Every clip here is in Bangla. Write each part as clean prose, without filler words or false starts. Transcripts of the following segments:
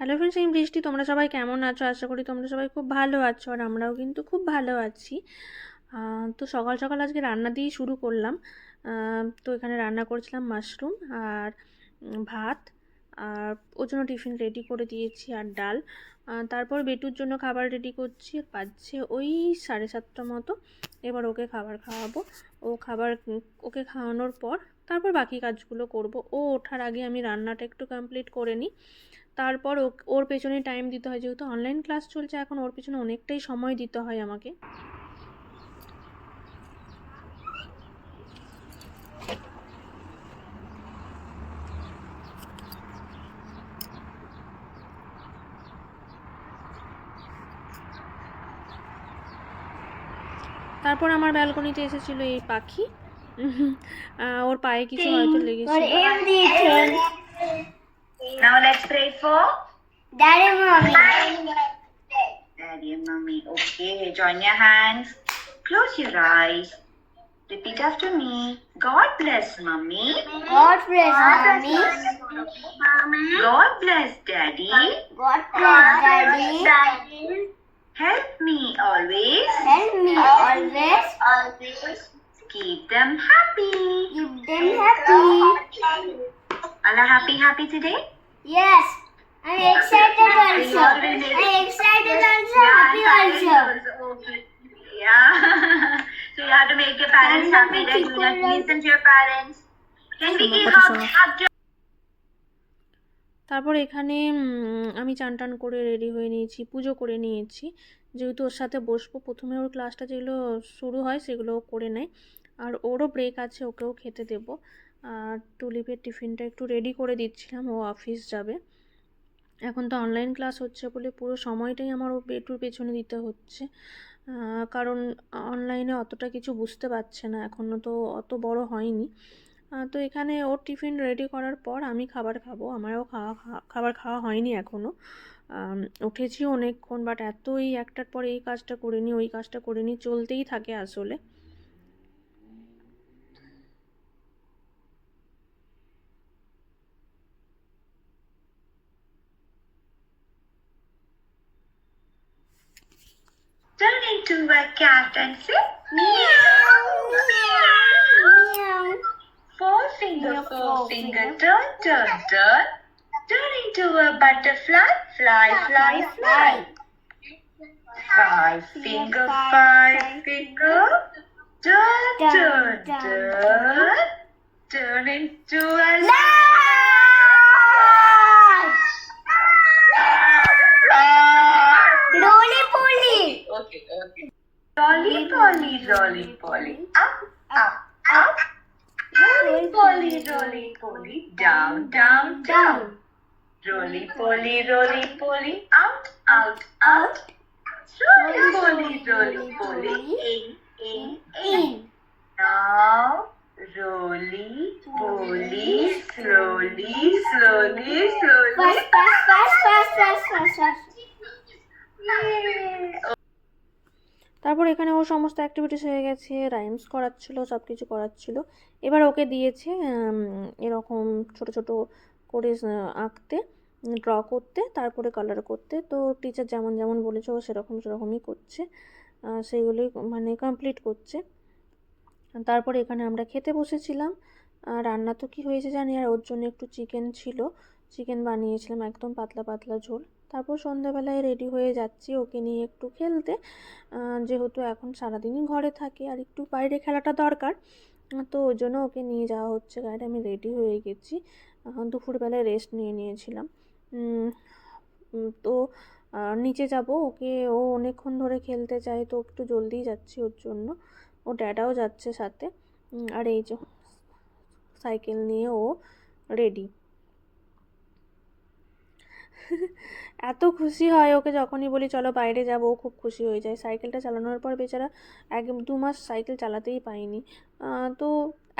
হ্যালো ফ্রেন্ডস, আমি বৃষ্টি। তোমরা সবাই কেমন আছো? আশা করি তোমরা সবাই খুব ভালো আছো, আর আমরাও কিন্তু খুব ভালো আছি। তো সকাল সকাল আজকে রান্না দিয়েই শুরু করলাম। তো এখানে রান্না করেছিলাম মাশরুম আর ভাত, আর ওর জন্য টিফিন রেডি করে দিয়েছি, আর ডাল। তারপর বেটুর জন্য খাবার রেডি করছি, বাজছে ওই 7:30 মতো। এবার ওকে খাবার খাওয়াবো। ওকে খাওয়ানোর পর তারপর বাকি কাজগুলো করব। ও ওঠার আগে আমি রান্নাটা একটু কমপ্লিট করে নিই। তারপর ওর পেছনে টাইম দিতে হয়, যেহেতু অনলাইন ক্লাস চলছে এখন, ওর পেছনে অনেকটাই সময় দিতে হয় আমাকে। তারপর আমার ব্যালকনিতে এসেছিল এই পাখি। ওর পায়ে কিছু হয়তো লেগেছিল। Now let's pray for Daddy and Mommy. Daddy and Mommy. Okay, join your hands. Close your eyes. Repeat after me. God bless Mommy. God bless Mommy. God bless Daddy. God bless Daddy. Help me always. Help me always. Keep them happy. Keep them happy. Allah happy today? Yes. I'm excited also. I'm excited also. Happy also. Okay. Yeah. So you have to make your parents happy, right? You have to listen to your parents. Can we give hug? তারপর এখানে আমি চান টান করে রেডি হয়ে নিয়েছি, পুজো করে নিয়েছি। যেহেতু ওর সাথে বসবো, প্রথমে ওর ক্লাসটা যেগুলো শুরু হয় সেগুলো করে নেয়, আর ওরও ব্রেক আছে, ওকেও খেতে দেবো। আর টুলিপের টিফিনটা একটু রেডি করে দিচ্ছিলাম, ও অফিস যাবে। এখন তো অনলাইন ক্লাস হচ্ছে বলে পুরো সময়টাই আমার ও বেটুর পেছনে দিতে হচ্ছে, কারণ অনলাইনে অতটা কিছু বুঝতে পারছে না, এখনও তো অত বড় হয়নি। তো এখানে ওর টিফিন রেডি করার পর আমি খাবার খাবো। আমারও খাবার খাওয়া হয়নি এখনও। উঠেছি অনেকক্ষণ, বাট এতই একটার পর এই কাজটা করে নিই, ওই কাজটা করে নিই, চলতেই থাকে আসলে। Turn into a cat and say Meow. Meow. four finger, turn. Turn into a butterfly, fly. Five finger, turn. Turn into a Roly poly. Okay. Rolly poly. Up. Rolly poly. Down. Rolly poly. Out. Rolly poly. In. Now, rolly poly. Slowly. Fast. তারপর এখানে ও সমস্ত অ্যাক্টিভিটিস হয়ে গেছে, রাইমস করাচ্ছিল, সব কিছু করাচ্ছিল। এবার ওকে দিয়েছে এরকম ছোট ছোট করে আঁকতে, ড্র করতে, তারপরে কালার করতে। তো টিচার যেমন বলেছে ও সেরকমই করছে, সেইগুলোই মানে কমপ্লিট করছে। তারপরে এখানে আমরা খেতে বসেছিলাম। রান্না তো কী হয়েছে জানি, আর ওর জন্য একটু চিকেন বানিয়েছিলাম, একদম পাতলা ঝোল। তারপর সন্ধ্যাবেলায় রেডি হয়ে যাচ্ছি ওকে নিয়ে একটু খেলতে, যেহেতু এখন সারাদিনই ঘরে থাকে আর একটু বাইরে খেলাটা দরকার, তো ওই জন্য ওকে নিয়ে যাওয়া হচ্ছে গাড়ি। আমি রেডি হয়ে গেছি, দুপুরবেলায় রেস্ট নিয়েছিলাম। তো নিচে যাব, ও অনেকক্ষণ ধরে খেলতে চায়, তো একটু জলদিই যাচ্ছি ওর জন্য। ও ড্যাডাও যাচ্ছে সাথে, আর এই যে সাইকেল নিয়ে ও রেডি। এত খুশি হয় ওকে যখনই বলি চলো বাইরে যাবো, ও খুব খুশি হয়ে যায়। সাইকেলটা চালানোর পর বেচারা 1-2 মাস সাইকেল চালাতেই পায়নি। তো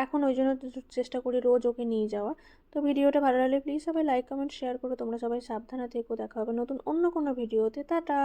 এখন ওই জন্য চেষ্টা করি রোজ ওকে নিয়ে যাওয়া। তো ভিডিওটা ভালো লাগলে প্লিজ সবাই লাইক কমেন্ট শেয়ার করো। তোমরা সবাই সাবধানে থেকো, দেখা হবে নতুন অন্য কোনো ভিডিওতে। টাটা।